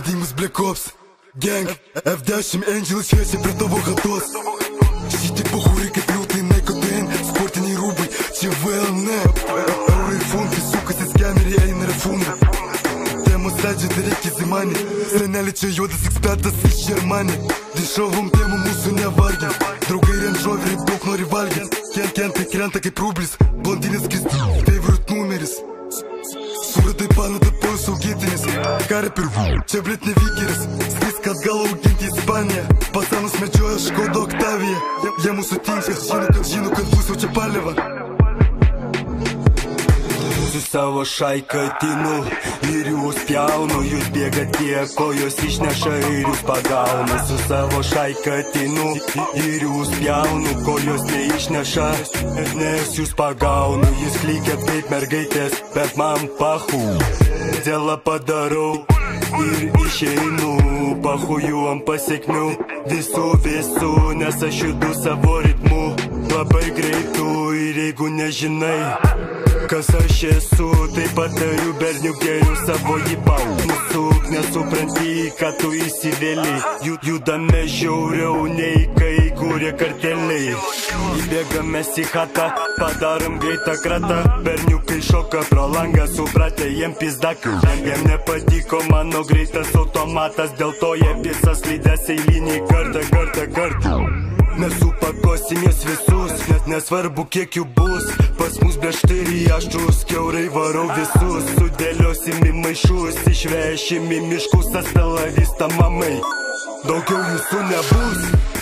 Pavadinimas Black Ops Gang F10 Angelas šviečia prie tavo chatos. Šitie bahūrai kaip liūtai Naikotain. Sportiniai rūbai, čia VLN. Eurai funtai, sukasi skemeriai, eina refundai. Temos leidžia, tai reikia zimanį. Senelį čia juodas ekspertas iš Germanį. Dišovom temų mūsų nevargin. Draugai renžoveriai daug nori valgint. Kentai krenta kaip rublis. Blondinės kristi, favorite numeris. Suradai paną, tapau saugytinis. Karpir, čia blit nevykėris. Skris, kad gal auginti Ispaniją. Pasanus medžioja Škoda Octavia. Jie mūsų tinka, žino, kad bus jau čia palieva. Su savo šaika atinu ir jūs pjaunu. Jūs bėga tie, ko jos išneša ir jūs pagauna. Su savo šaika atinu ir jūs pjaunu, ko jos neišneša, nes jūs pagaunu. Jūs klykiat kaip mergaitės, bet man pahu. Dėlą padarau ir išeinu. Pahuju ant pasiekmių visų, nes aš judu savo ritmu labai greitu. Ir jeigu nežinai kas aš esu, tai patariu berniuk geriau savo jibau. Nusuk, nesupranti, kad tu įsivėli. Judame žiauriau nei kai kurie karteliai. Įbėgame į chatą, padarom greitą kratą. Berniukai šoka pro langą, supratę jiem pizdakių. Jiem nepatiko mano greitas automatas, dėl to jie visas lydės eilinį kartą. Nesupakosim jas visus, nesvarbu kiek jų bus. Pas mus beštai aštrus, kiaurai varau visus. Sudėliosim į maišus, išvešim į miškus. Hasta la vista mamai, daugiau jūsų nebus.